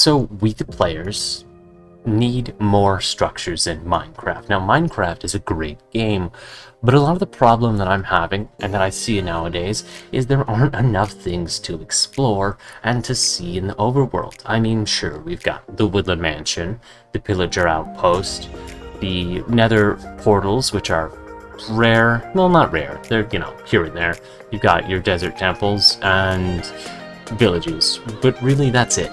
So we, the players, need more structures in Minecraft. Now, Minecraft is a great game, but a lot of the problem that I'm having, and that I see nowadays, is there aren't enough things to explore and to see in the overworld. I mean, sure, we've got the Woodland Mansion, the Pillager Outpost, the Nether portals, which are rare. Well, not rare. They're, you know, here and there. You've got your desert temples and villages, but really that's it.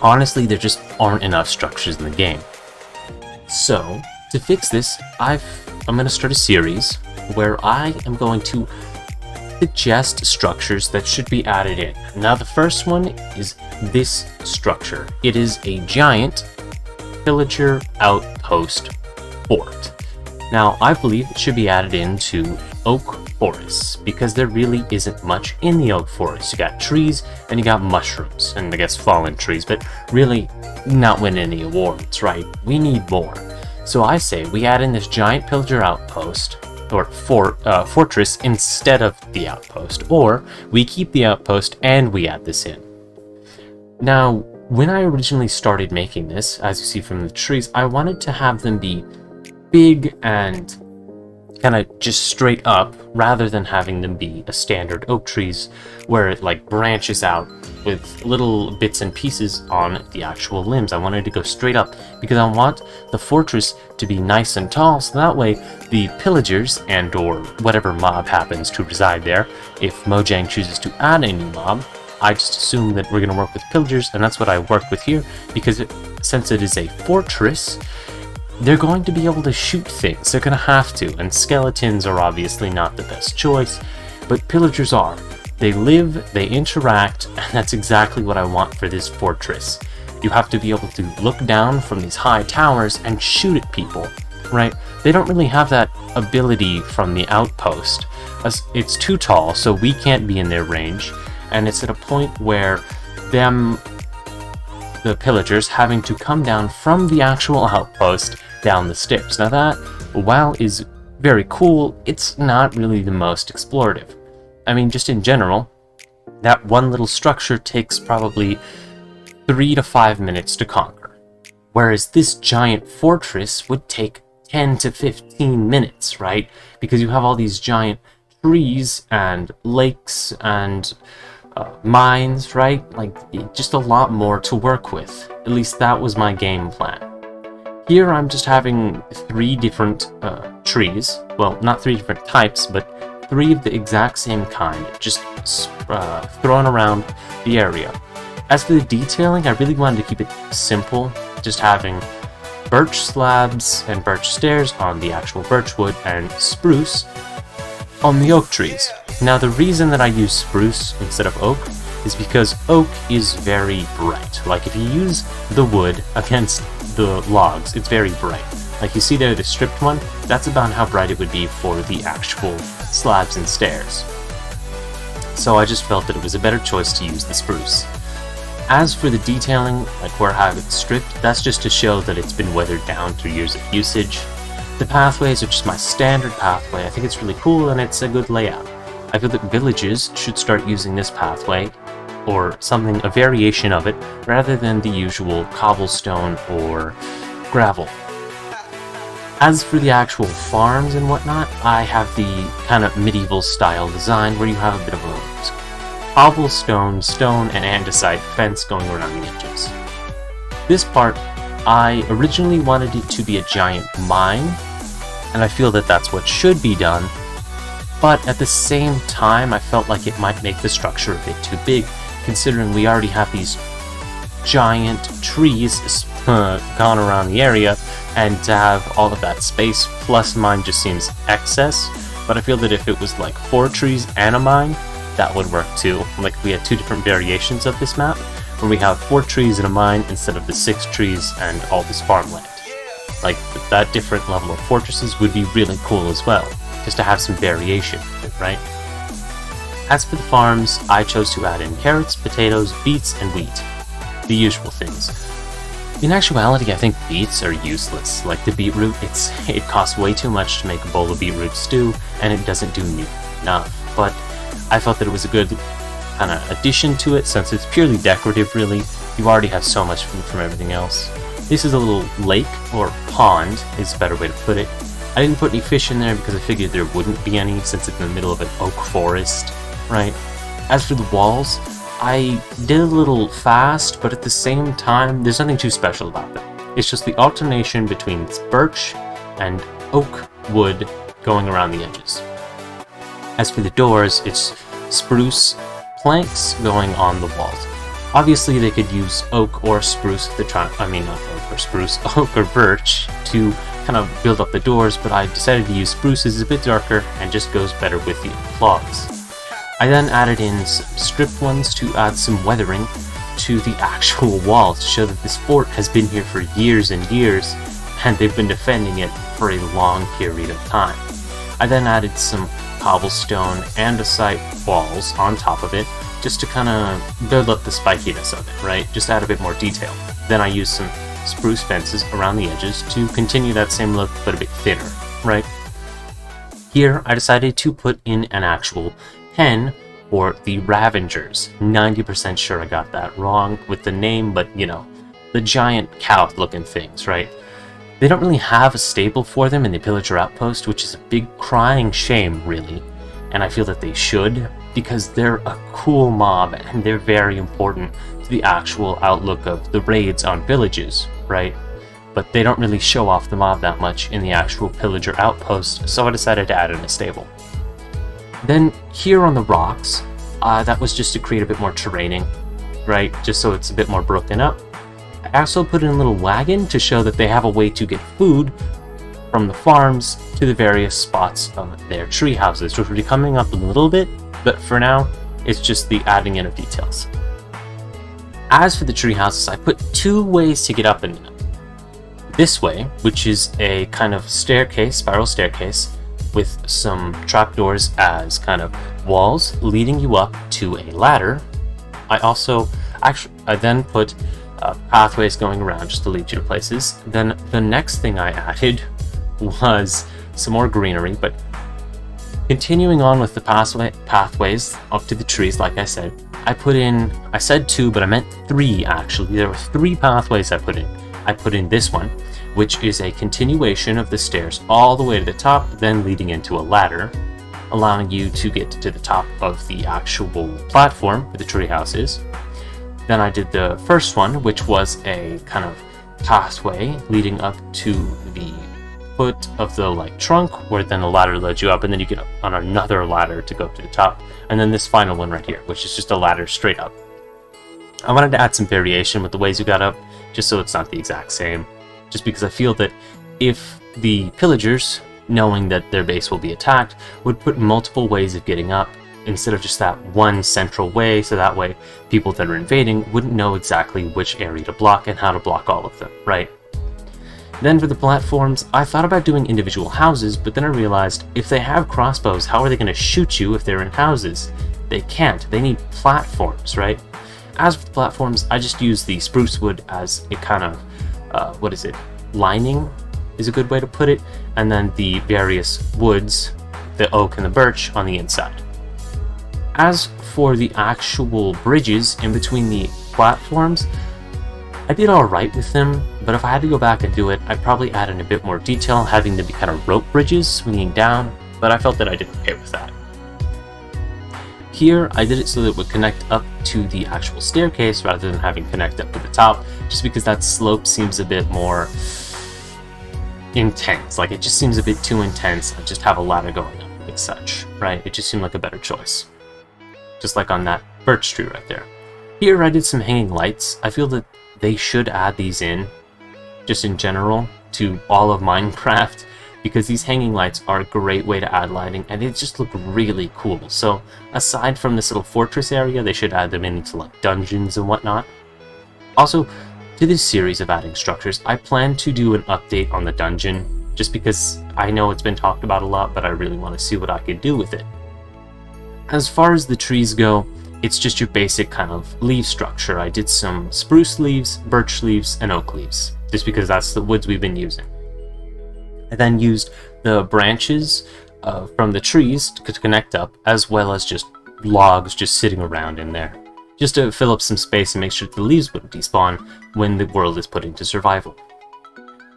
Honestly, there just aren't enough structures in the game. So, to fix this, I'm going to start a series where I am going to suggest structures that should be added in. Now, the first one is this structure. It is a giant pillager outpost fort. Now, I believe it should be added into oak forests, because there really isn't much in the oak forest. You got trees, and you got mushrooms, and I guess fallen trees, but really not winning any awards, right? We need more. So I say we add in this giant pillager outpost, or fortress, instead of the outpost, or we keep the outpost and we add this in. Now, when I originally started making this, as you see from the trees, I wanted to have them be big and kind of just straight up, rather than having them be a standard oak trees where it like branches out with little bits and pieces on the actual limbs. I wanted to go straight up because I want the fortress to be nice and tall, so that way the pillagers and or whatever mob happens to reside there, if Mojang chooses to add a new mob, I just assume that we're going to work with pillagers, and that's what I work with here, because since it is a fortress, they're going to be able to shoot things. They're going to have to, and skeletons are obviously not the best choice, but pillagers are. They live, they interact, and that's exactly what I want for this fortress. You have to be able to look down from these high towers and shoot at people, right? They don't really have that ability from the outpost. It's too tall, so we can't be in their range, and it's at a point where the pillagers having to come down from the actual outpost down the stairs. Now that, while is very cool, it's not really the most explorative. I mean, just in general, that one little structure takes probably 3 to 5 minutes to conquer, whereas this giant fortress would take 10 to 15 minutes, right? Because you have all these giant trees and lakes and mines, right? Like, just a lot more to work with. At least that was my game plan. Here I'm just having 3 different trees. Well, not 3 different types, but 3 of the exact same kind, just thrown around the area. As for the detailing, I really wanted to keep it simple, just having birch slabs and birch stairs on the actual birch wood and spruce on the oak trees. Now, the reason that I use spruce instead of oak is because oak is very bright. Like, if you use the wood against the logs, it's very bright. Like you see there, the stripped one, that's about how bright it would be for the actual slabs and stairs. So I just felt that it was a better choice to use the spruce. As for the detailing, like where I have it stripped, that's just to show that it's been weathered down through years of usage. The pathways are just my standard pathway. I think it's really cool and it's a good layout. I feel that villages should start using this pathway, or something, a variation of it, rather than the usual cobblestone or gravel. As for the actual farms and whatnot, I have the kind of medieval style design where you have a bit of a cobblestone, stone, and andesite fence going around the edges. This part, I originally wanted it to be a giant mine, and I feel that that's what should be done, but at the same time I felt like it might make the structure a bit too big, considering we already have these giant trees gone around the area, and to have all of that space plus mine just seems excess. But I feel that if it was like 4 trees and a mine, that would work too. Like, we had 2 different variations of this map, where we have 4 trees and a mine instead of the 6 trees and all this farmland. Like, that different level of fortresses would be really cool as well, just to have some variation, right? As for the farms, I chose to add in carrots, potatoes, beets, and wheat. The usual things. In actuality, I think beets are useless. Like the beetroot, it costs way too much to make a bowl of beetroot stew, and it doesn't do nearly enough. But I felt that it was a good kind of addition to it, since it's purely decorative, really. You already have so much food from everything else. This is a little lake, or pond is a better way to put it. I didn't put any fish in there because I figured there wouldn't be any since it's in the middle of an oak forest, right? As for the walls, I did a little fast, but at the same time, there's nothing too special about them. It's just the alternation between birch and oak wood going around the edges. As for the doors, it's spruce planks going on the walls. Obviously, they could use oak or spruce if they're trying, not oak or spruce, oak or birch to kind of build up the doors, but I decided to use spruce as it's a bit darker and just goes better with the logs. I then added in some stripped ones to add some weathering to the actual walls to show that this fort has been here for years and years, and they've been defending it for a long period of time. I then added some cobblestone andesite walls on top of it, just to kind of build up the spikiness of it, right? Just add a bit more detail. Then I used some spruce fences around the edges to continue that same look, but a bit thinner, right? Here, I decided to put in an actual pen for the Ravengers. 90% sure I got that wrong with the name, but you know, the giant cow-looking things, right? They don't really have a stable for them in the Pillager outpost, which is a big crying shame, really. And I feel that they should, because they're a cool mob and they're very important to the actual outlook of the raids on villages, right? But they don't really show off the mob that much in the actual Pillager outpost, so I decided to add in a stable. Then here on the rocks, that was just to create a bit more terraining, right? Just so it's a bit more broken up. I also put in a little wagon to show that they have a way to get food from the farms to the various spots of their tree houses, which will be coming up a little bit, but for now, it's just the adding in of details. As for the tree houses, I put two ways to get up in them. This way, which is a kind of staircase, spiral staircase, with some trapdoors as kind of walls leading you up to a ladder. I then put pathways going around just to lead you to places. Then the next thing I added was some more greenery, but continuing on with the pathways up to the trees, like I said, I said 2, but I meant 3 actually. There were 3 pathways I put in. I put in this one, which is a continuation of the stairs all the way to the top, then leading into a ladder, allowing you to get to the top of the actual platform where the treehouse is. Then I did the first one, which was a kind of pathway leading up to the foot of the trunk, where then the ladder led you up, and then you get up on another ladder to go to the top, and then this final one right here, which is just a ladder straight up. I wanted to add some variation with the ways you got up, just so it's not the exact same. Just because I feel that if the pillagers, knowing that their base will be attacked, would put multiple ways of getting up instead of just that one central way, so that way people that are invading wouldn't know exactly which area to block and how to block all of them, right? Then for the platforms, I thought about doing individual houses, but then I realized if they have crossbows, how are they going to shoot you if they're in houses? They can't. They need platforms, right? As for the platforms, I just use the spruce wood as a kind of lining is a good way to put it, and then the various woods, the oak and the birch on the inside. As for the actual bridges in between the platforms, I did alright with them, but if I had to go back and do it, I'd probably add in a bit more detail, having them be kind of rope bridges swinging down, but I felt that I did okay with that. Here, I did it so that it would connect up to the actual staircase rather than having connect up to the top, just because that slope seems a bit more intense. It just seems a bit too intense. I just have a ladder going up and such, right? It just seemed like a better choice. Just like on that birch tree right there. Here, I did some hanging lights. I feel that they should add these in, just in general, to all of Minecraft, because these hanging lights are a great way to add lighting, and they just look really cool. So aside from this little fortress area, they should add them into dungeons and whatnot. Also, to this series of adding structures, I plan to do an update on the dungeon, just because I know it's been talked about a lot, but I really want to see what I can do with it. As far as the trees go, it's just your basic kind of leaf structure. I did some spruce leaves, birch leaves, and oak leaves, just because that's the woods we've been using. I then used the branches from the trees to connect up, as well as just logs just sitting around in there. just to fill up some space and make sure the leaves wouldn't despawn when the world is put into survival.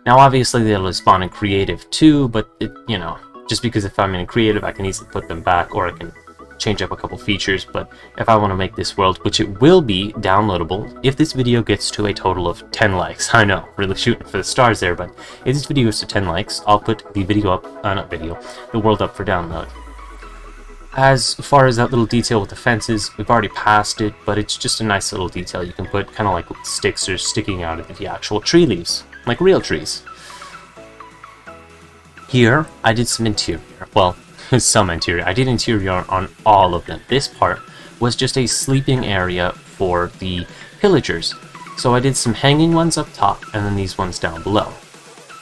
Now obviously they'll spawn in creative too, but you know, just because if I'm in creative I can easily put them back, or I can change up a couple features. But if I want to make this world, which it will be downloadable if this video gets to a total of 10 likes, I know, really shooting for the stars there, but if this video gets to 10 likes, I'll put the video up, the world up for download. As far as that little detail with the fences, we've already passed it, but it's just a nice little detail you can put, kind of like sticks or sticking out of the actual tree leaves, like real trees. Here, I did some interior, well, some interior. I did interior on all of them. This part was just a sleeping area for the pillagers. So I did some hanging ones up top, and then these ones down below.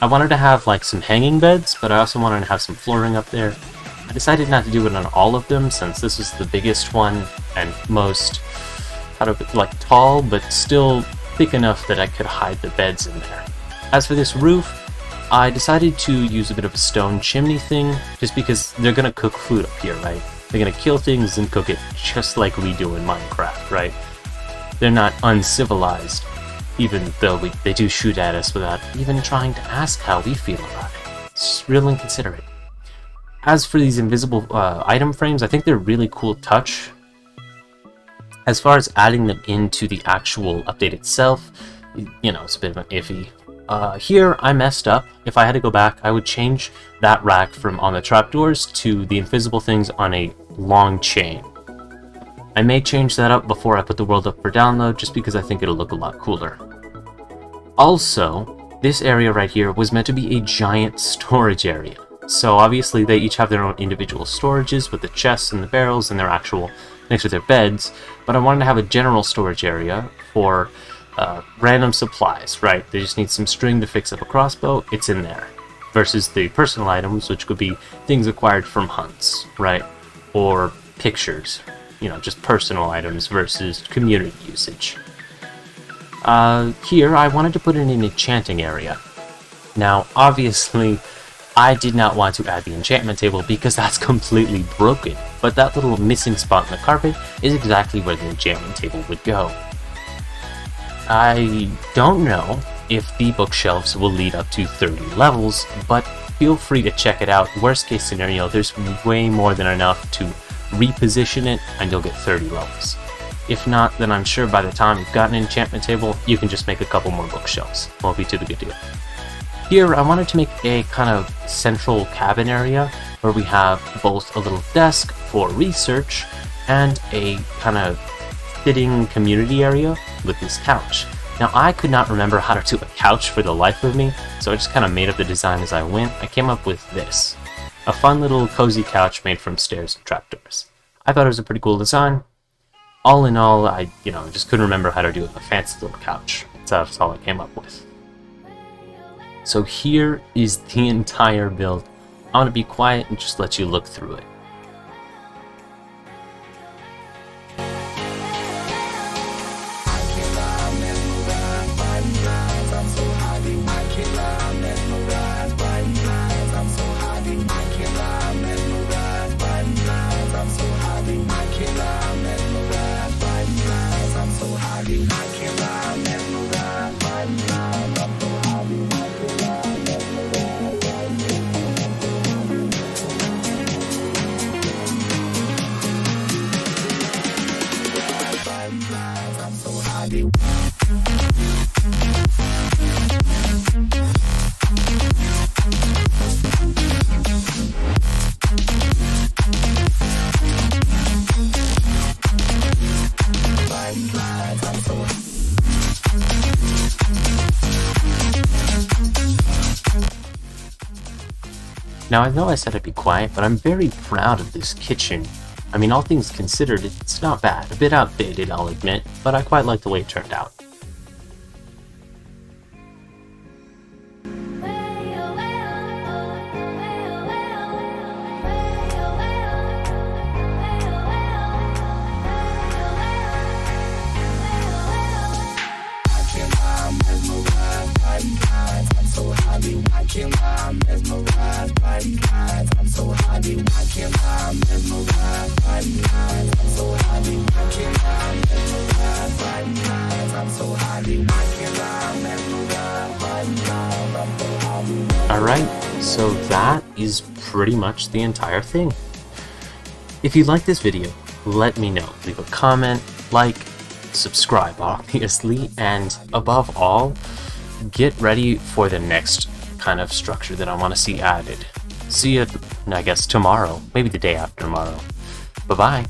I wanted to have like some hanging beds, but I also wanted to have some flooring up there. I decided not to do it on all of them, since this was the biggest one and most, like tall, but still thick enough that I could hide the beds in there. As for this roof, I decided to use a bit of a stone chimney thing, just because they're gonna cook food up here, right? They're gonna kill things and cook it just like we do in Minecraft, right? They're not uncivilized, even though they do shoot at us without even trying to ask how we feel about it. It's real inconsiderate. As for these invisible item frames, I think they're a really cool touch. As far as adding them into the actual update itself, you know, it's a bit of an iffy. Here, I messed up. If I had to go back, I would change that rack from on the trapdoors to the invisible things on a long chain. I may change that up before I put the world up for download, just because I think it'll look a lot cooler. Also, this area right here was meant to be a giant storage area. So obviously they each have their own individual storages with the chests and the barrels and their actual next to their beds, but I wanted to have a general storage area for random supplies, right? They just need some string to fix up a crossbow, it's in there. Versus the personal items, which could be things acquired from hunts, right? Or pictures, you know, just personal items versus community usage. Here, I wanted to put in an enchanting area. Now, obviously, I did not want to add the enchantment table because that's completely broken, but that little missing spot in the carpet is exactly where the enchantment table would go. I don't know if the bookshelves will lead up to 30 levels, but feel free to check it out. Worst case scenario, there's way more than enough to reposition it and you'll get 30 levels. If not, then I'm sure by the time you've got an enchantment table, you can just make a couple more bookshelves. Won't be too big a deal. Here, I wanted to make a kind of central cabin area where we have both a little desk for research and a kind of fitting community area with this couch. Now, I could not remember how to do a couch for the life of me, so I just kind of made up the design as I went. I came up with this. A fun little cozy couch made from stairs and trapdoors. I thought it was a pretty cool design. All in all, I just couldn't remember how to do a fancy little couch. So that's all I came up with. So here is the entire build. I'm going to be quiet and just let you look through it. Now, I know I said I'd be quiet, but I'm very proud of this kitchen. I mean, all things considered, it's not bad. A bit outdated, I'll admit, but I quite like the way it turned out. I'm so high. Alright, so that is pretty much the entire thing. If you like this video, let me know. Leave a comment, like, subscribe obviously, and above all, get ready for the next kind of structure that I want to see added. See you, I guess, tomorrow, maybe the day after tomorrow. Bye-bye.